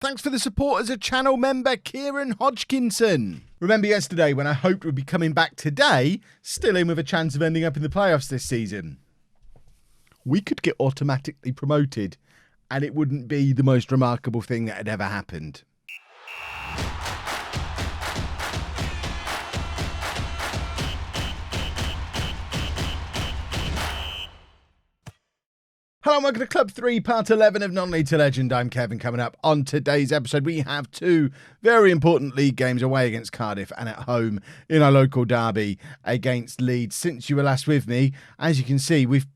Thanks for the support as a channel member, Kieran Hodgkinson. Remember yesterday when I hoped we'd be coming back today, still in with a chance of ending up in the playoffs this season? We could get automatically promoted and it wouldn't be the most remarkable thing that had ever happened. Hello and welcome to Club 3, Part 11 of Non-League to Legend. I'm Kevin. Coming up on today's episode, we have two very important league games away against Cardiff and at home in our local derby against Leeds. Since you were last with me, as you can see, we've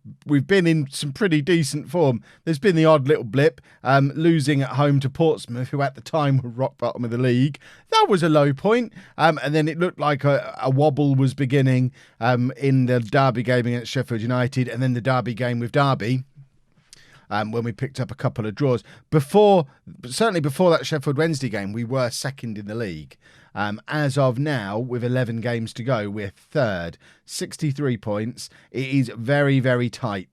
been in some pretty decent form. There's been the odd little blip, losing at home to Portsmouth, who at the time were rock bottom of the league. That was a low point, and then it looked like a wobble was beginning in the derby game against Sheffield United, and then the derby game with Derby. When we picked up a couple of draws. Certainly before that Sheffield Wednesday game, we were second in the league. As of now, with 11 games to go, we're third, 63 points. It is very, very tight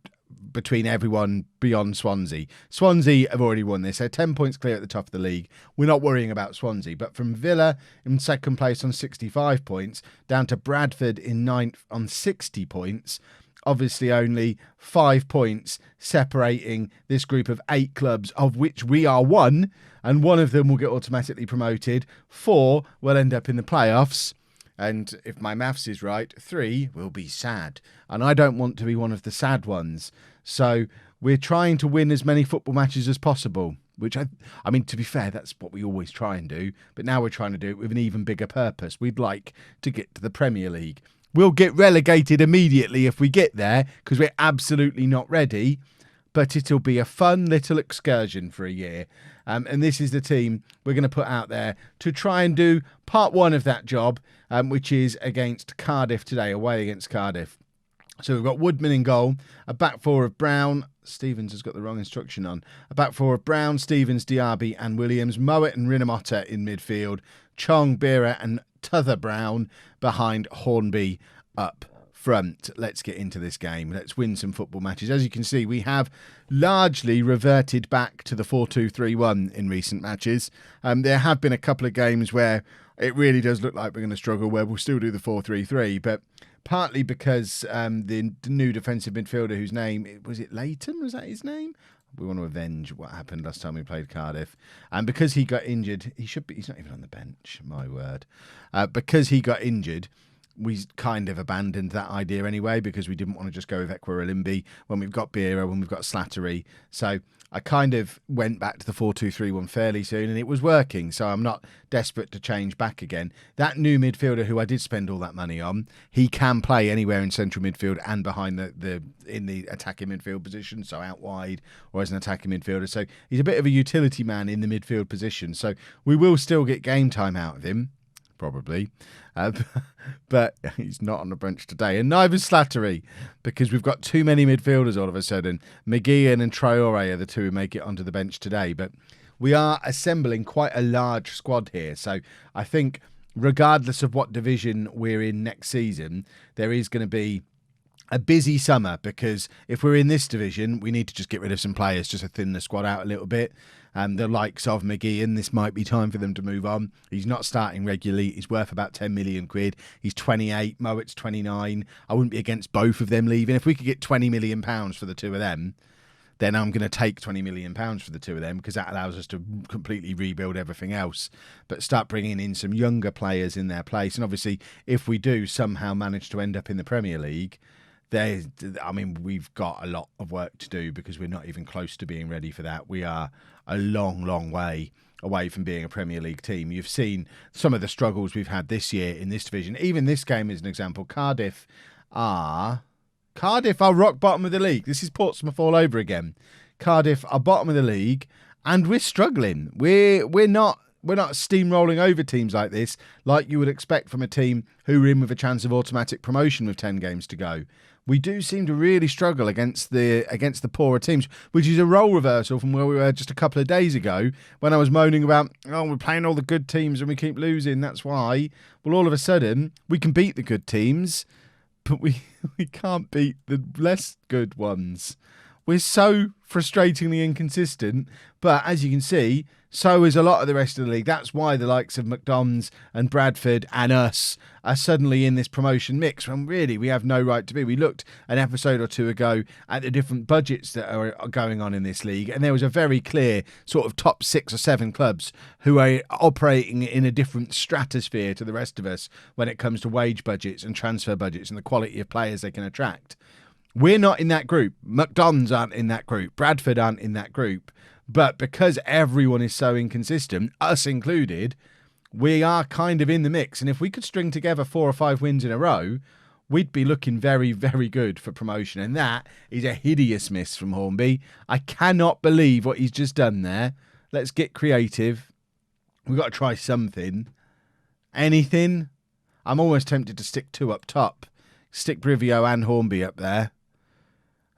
between everyone beyond Swansea. Swansea have already won this. They're 10 points clear at the top of the league. We're not worrying about Swansea. But from Villa in second place on 65 points, down to Bradford in ninth on 60 points, obviously only 5 points separating this group of 8 clubs, of which we are one, and one of them will get automatically promoted. 4 will end up in the playoffs, and if my maths is right, 3 will be sad. And I don't want to be one of the sad ones. So we're trying to win as many football matches as possible, which I mean, to be fair, that's what we always try and do. But now we're trying to do it with an even bigger purpose. We'd like to get to the Premier League. We'll get relegated immediately if we get there because we're absolutely not ready. But it'll be a fun little excursion for a year. And this is the team we're going to put out there to try and do part one of that job, which is against Cardiff today, away against Cardiff. So we've got Woodman in goal, a back four of Brown. Stevens has got the wrong instruction on. A back four of Brown, Stevens, Diaby and Williams. Mowat and Rinomhota in midfield. Chong, Beera and Tuther Brown behind Hornby up front. Let's get into this game. Let's win some football matches. As you can see, we have largely reverted back to the 4-2-3-1 in recent matches. There have been a couple of games where it really does look like we're going to struggle, where we'll still do the 4-3-3, but partly because the new defensive midfielder, whose name, was it Leighton? Was that his name? We want to avenge what happened last time we played Cardiff. And because he got injured, he's not even on the bench, my word. Because he got injured, we kind of abandoned that idea anyway, because we didn't want to just go with Ekwa when we've got Beera, when we've got Slattery. So I kind of went back to the 4-2-3-1 fairly soon, and it was working. So I'm not desperate to change back again. That new midfielder who I did spend all that money on, he can play anywhere in central midfield and behind in the attacking midfield position, so out wide or as an attacking midfielder. So he's a bit of a utility man in the midfield position. So we will still get game time out of him, probably. But he's not on the bench today, and neither's Slattery, because we've got too many midfielders all of a sudden. McGeehan and Traore are the two who make it onto the bench today, but we are assembling quite a large squad here. So I think regardless of what division we're in next season, there is going to be a busy summer, because if we're in this division, we need to just get rid of some players just to thin the squad out a little bit. The likes of McGeehan, this might be time for them to move on. He's not starting regularly. He's worth about 10 million quid. He's 28. Mowat's 29. I wouldn't be against both of them leaving. If we could get 20 million pounds for the two of them, then I'm going to take 20 million pounds for the two of them, because that allows us to completely rebuild everything else, but start bringing in some younger players in their place. And obviously, if we do somehow manage to end up in the Premier League, we've got a lot of work to do, because we're not even close to being ready for that. We are a long, long way away from being a Premier League team. You've seen some of the struggles we've had this year in this division. Even this game is an example. Cardiff are rock bottom of the league. This is Portsmouth all over again. Cardiff are bottom of the league, and we're struggling. We're not steamrolling over teams like this, like you would expect from a team who are in with a chance of automatic promotion with 10 games to go. We do seem to really struggle against the poorer teams, which is a role reversal from where we were just a couple of days ago, when I was moaning about, we're playing all the good teams and we keep losing, that's why. Well, all of a sudden, we can beat the good teams, but we can't beat the less good ones. We're so frustratingly inconsistent. But as you can see, so is a lot of the rest of the league. That's why the likes of McDonald's and Bradford and us are suddenly in this promotion mix when really we have no right to be. We looked an episode or two ago at the different budgets that are going on in this league, and there was a very clear sort of top 6 or 7 clubs who are operating in a different stratosphere to the rest of us when it comes to wage budgets and transfer budgets and the quality of players they can attract. We're not in that group. McDonald's aren't in that group. Bradford aren't in that group. But because everyone is so inconsistent, us included, we are kind of in the mix. And if we could string together 4 or 5 wins in a row, we'd be looking very, very good for promotion. And that is a hideous miss from Hornby. I cannot believe what he's just done there. Let's get creative. We've got to try something. Anything? I'm almost tempted to stick 2 up top. Stick Brivio and Hornby up there.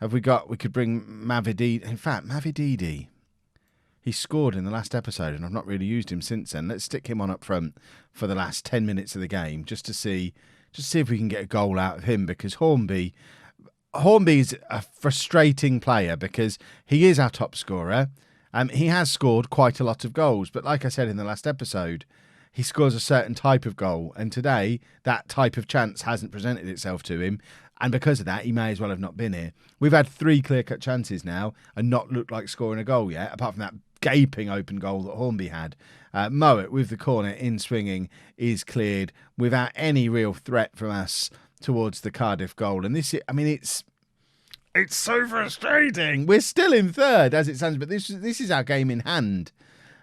We could bring Mavididi. In fact, Mavididi. He scored in the last episode, and I've not really used him since then. Let's stick him on up front for the last 10 minutes of the game, just to see if we can get a goal out of him. Because Hornby's a frustrating player because he is our top scorer. He has scored quite a lot of goals, but like I said in the last episode, he scores a certain type of goal, and today that type of chance hasn't presented itself to him. And because of that, he may as well have not been here. We've had 3 clear-cut chances now and not looked like scoring a goal yet, apart from that gaping open goal that Hornby had. Mowat with the corner in swinging is cleared without any real threat from us towards the Cardiff goal. And this, I mean, it's so frustrating. We're still in third as it stands, but this is our game in hand.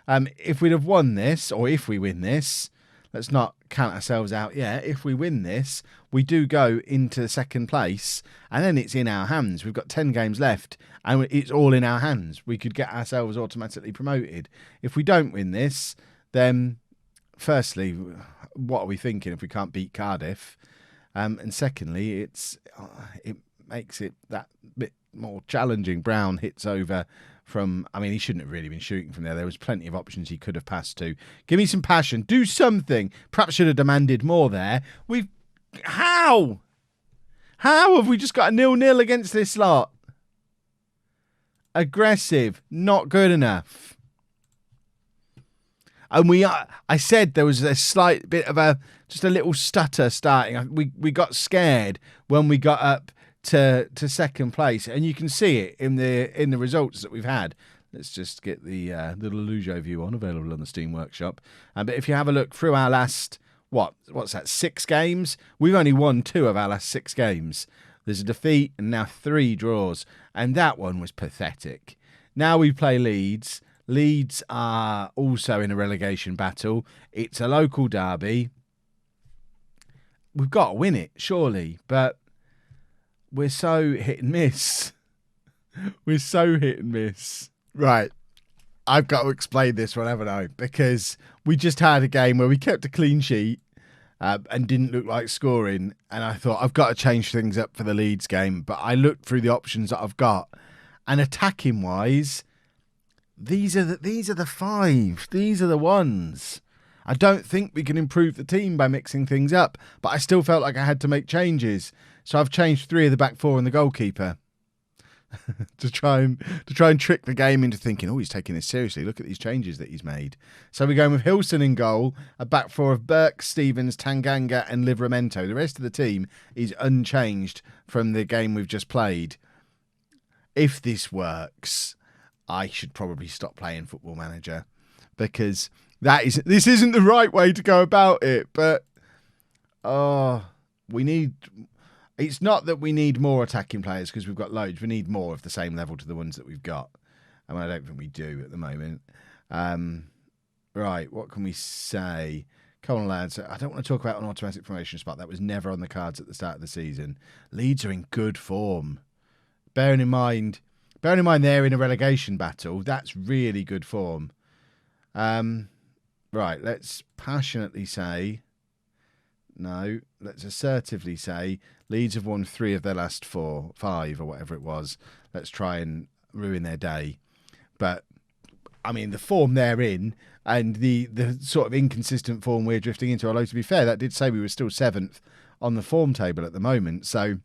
If we'd have won this, or if we win this, let's not count ourselves out yet. If we win this, we do go into second place, and then it's in our hands. We've got 10 games left, and it's all in our hands. We could get ourselves automatically promoted. If we don't win this, then firstly, what are we thinking if we can't beat Cardiff? And secondly, it makes it that bit more challenging. Brown hits over from, I mean, he shouldn't have really been shooting from there. There was plenty of options he could have passed to. Give me some passion. Do something. Perhaps should have demanded more there. How have we just got a 0-0 against this lot? Aggressive. Not good enough. And I said there was a slight bit of just a little stutter starting. We got scared when we got up to second place, and you can see it in the results that we've had. Let's just get the LOLLUJO view on, available on the Steam Workshop. But if you have a look through our last what's that, 6 games, we've only won 2 of our last 6 games. There's a defeat and now 3 draws, and that one was pathetic. Now we play Leeds. Leeds are also in a relegation battle. It's a local derby. We've got to win it, surely, but we're so hit and miss. We're so hit and miss. Right. I've got to explain this one, haven't I? Because we just had a game where we kept a clean sheet and didn't look like scoring. And I thought, I've got to change things up for the Leeds game. But I looked through the options that I've got. And attacking wise, these are the 5. These are the ones. I don't think we can improve the team by mixing things up. But I still felt like I had to make changes. So I've changed 3 of the back 4 and the goalkeeper. to try and trick the game into thinking, oh, he's taking this seriously. Look at these changes that he's made. So we're going with Hilson in goal, a back 4 of Burke, Stevens, Tanganga and Livramento. The rest of the team is unchanged from the game we've just played. If this works, I should probably stop playing Football Manager, because this isn't the right way to go about it. But it's not that we need more attacking players because we've got loads. We need more of the same level to the ones that we've got. I mean, I don't think we do at the moment. Right, what can we say? Come on, lads. I don't want to talk about an automatic promotion spot. That was never on the cards at the start of the season. Leeds are in good form. Bearing in mind they're in a relegation battle. That's really good form. Right, let's passionately say... No, let's assertively say Leeds have won 3 of their last 5 or whatever it was. Let's try and ruin their day. But, I mean, the form they're in and the sort of inconsistent form we're drifting into, although to be fair, that did say we were still 7th on the form table at the moment. So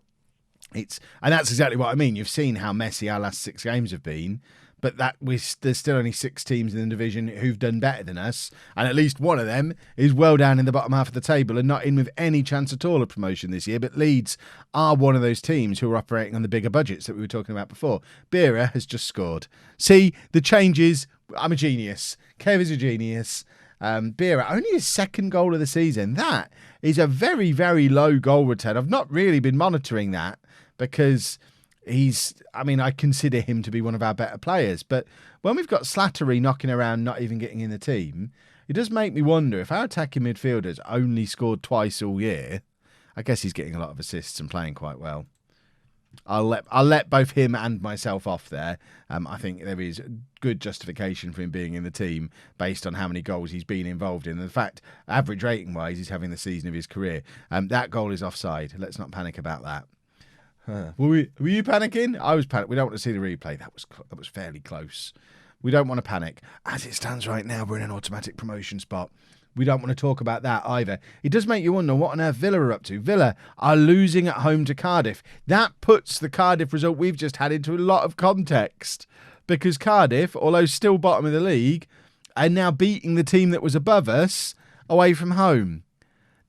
And that's exactly what I mean. You've seen how messy our last 6 games have been, but there's still only 6 teams in the division who've done better than us, and at least one of them is well down in the bottom half of the table and not in with any chance at all of promotion this year. But Leeds are one of those teams who are operating on the bigger budgets that we were talking about before. Bira has just scored. See, the changes. I'm a genius. Kev is a genius. Bira, only his 2nd goal of the season. That is a very, very low goal return. I've not really been monitoring that, because I consider him to be one of our better players. But when we've got Slattery knocking around, not even getting in the team, it does make me wonder if our attacking midfielders only scored twice all year. I guess he's getting a lot of assists and playing quite well. I'll let both him and myself off there. I think there is good justification for him being in the team based on how many goals he's been involved in. And the fact, average rating-wise, he's having the season of his career. That goal is offside. Let's not panic about that. Were you panicking? I was panicking. We don't want to see the replay. That was fairly close. We don't want to panic. As it stands right now, we're in an automatic promotion spot. We don't want to talk about that either. It does make you wonder what on earth Villa are up to. Villa are losing at home to Cardiff. That puts the Cardiff result we've just had into a lot of context, because Cardiff, although still bottom of the league, are now beating the team that was above us away from home.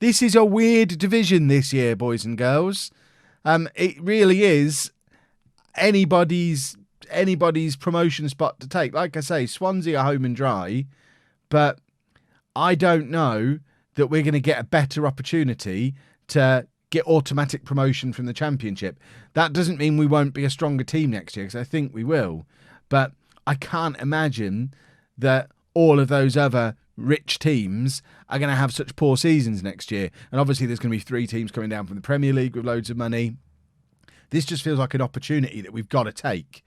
This is a weird division this year, boys and girls. It really is anybody's promotion spot to take. Like I say, Swansea are home and dry, but I don't know that we're going to get a better opportunity to get automatic promotion from the Championship. That doesn't mean we won't be a stronger team next year, because I think we will. But I can't imagine that all of those other rich teams are going to have such poor seasons next year. And obviously there's going to be 3 teams coming down from the Premier League with loads of money. This just feels like an opportunity that we've got to take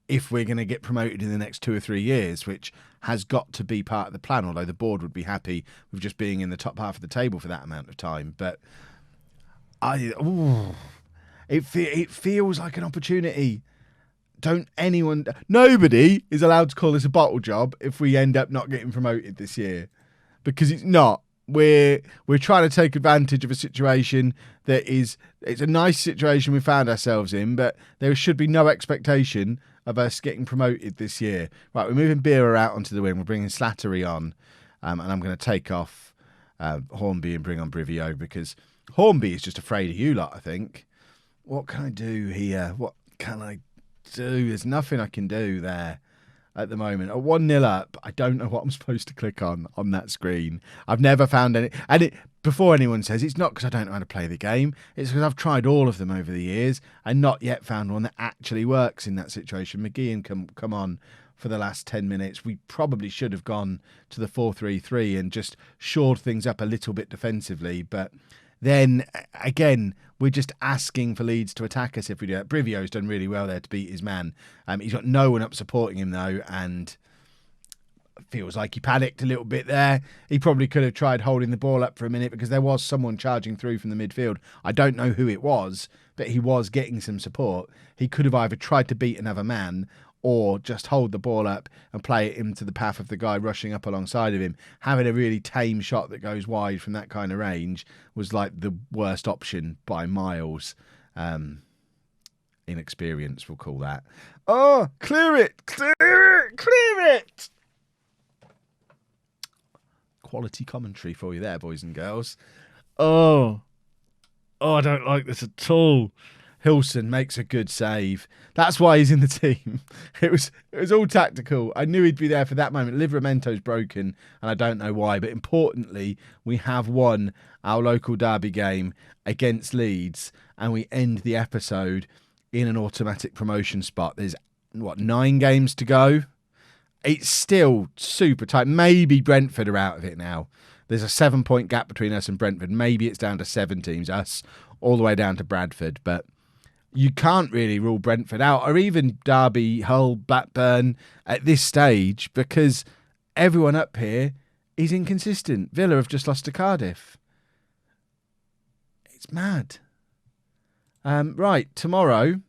if we're going to get promoted in the next 2 or 3 years, which has got to be part of the plan, although the board would be happy with just being in the top half of the table for that amount of time. But it feels like an opportunity. Nobody is allowed to call this a bottle job if we end up not getting promoted this year, because it's not. We're trying to take advantage of a situation it's a nice situation we found ourselves in, but there should be no expectation of us getting promoted this year. Right, we're moving Bira out onto the wing. We're bringing Slattery on, and I'm going to take off Hornby and bring on Brivio, because Hornby is just afraid of you lot, I think. What can I do here? What can I do? There's nothing I can do there at the moment. At 1-0 up, I don't know what I'm supposed to click on that screen. I've never found any. And before anyone says, it's not because I don't know how to play the game. It's because I've tried all of them over the years and not yet found one that actually works in that situation. McGeehan come on for the last 10 minutes. We probably should have gone to the 4-3-3 and just shored things up a little bit defensively. But then, again, we're just asking for Leeds to attack us if we do that. Brivio's done really well there to beat his man. He's got no one up supporting him, though, and feels like he panicked a little bit there. He probably could have tried holding the ball up for a minute, because there was someone charging through from the midfield. I don't know who it was, but he was getting some support. He could have either tried to beat another man or just hold the ball up and play it into the path of the guy rushing up alongside of him. Having a really tame shot that goes wide from that kind of range was like the worst option by miles. Inexperience, we'll call that. Oh, clear it! Clear it! Clear it! Quality commentary for you there, boys and girls. Oh, I don't like this at all. Hilson makes a good save. That's why he's in the team. It was all tactical. I knew he'd be there for that moment. Livramento's broken, and I don't know why. But importantly, we have won our local derby game against Leeds, and we end the episode in an automatic promotion spot. There's, 9 games to go? It's still super tight. Maybe Brentford are out of it now. There's a 7-point gap between us and Brentford. Maybe it's down to 7 teams, us all the way down to Bradford. But you can't really rule Brentford out, or even Derby, Hull, Blackburn at this stage, because everyone up here is inconsistent. Villa have just lost to Cardiff. It's mad. Right, tomorrow,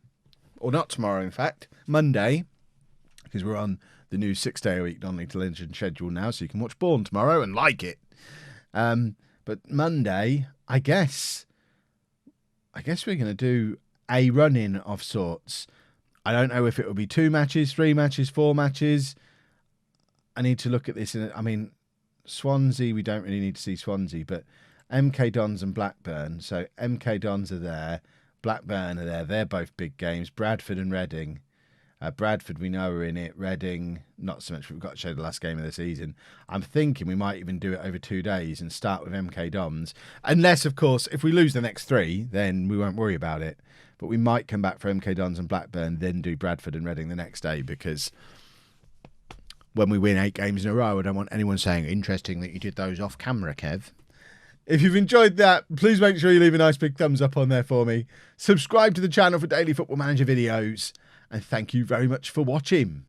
or not tomorrow, in fact, Monday, because we're on the new 6-day-a-week non-league television schedule now, so you can watch Bourne tomorrow and like it. But Monday, I guess we're going to do a run-in of sorts. I don't know if it will be 2 matches, 3 matches, 4 matches. I need to look at this. I mean, Swansea, we don't really need to see Swansea, but MK Dons and Blackburn. So MK Dons are there, Blackburn are there. They're both big games. Bradford and Reading. Bradford, we know are in it. Reading, not so much. We've got to show the last game of the season. I'm thinking we might even do it over 2 days and start with MK Dons. Unless, of course, if we lose the next 3, then we won't worry about it. But we might come back for MK Dons and Blackburn, then do Bradford and Reading the next day, because when we win 8 games in a row, I don't want anyone saying, interesting that you did those off camera, Kev. If you've enjoyed that, please make sure you leave a nice big thumbs up on there for me. Subscribe to the channel for daily Football Manager videos. And thank you very much for watching.